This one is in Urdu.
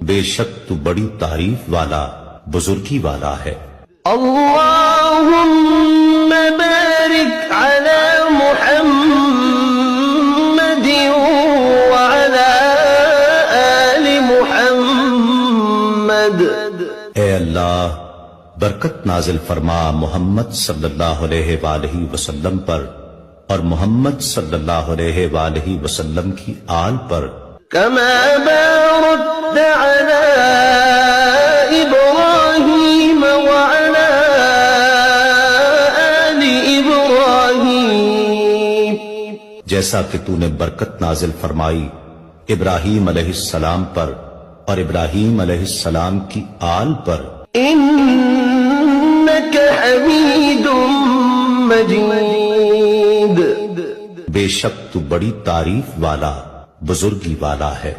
بے شک تو بڑی تعریف والا بزرگی والا ہے۔ اللهم بارك على محمد وعلى آل محمد۔ اے اللہ برکت نازل فرما محمد صلی اللہ علیہ وآلہ وسلم پر اور محمد صلی اللہ علیہ وآلہ وسلم کی آل پر، كما باركت على إبراهيم وعلى آل إبراهيم، جیسا کہ تو نے برکت نازل فرمائی ابراہیم علیہ السلام پر اور ابراہیم علیہ السلام کی آل پر، إنك حميد مجيد۔ بے شک تو بڑی تعریف والا بزرگی والا ہے۔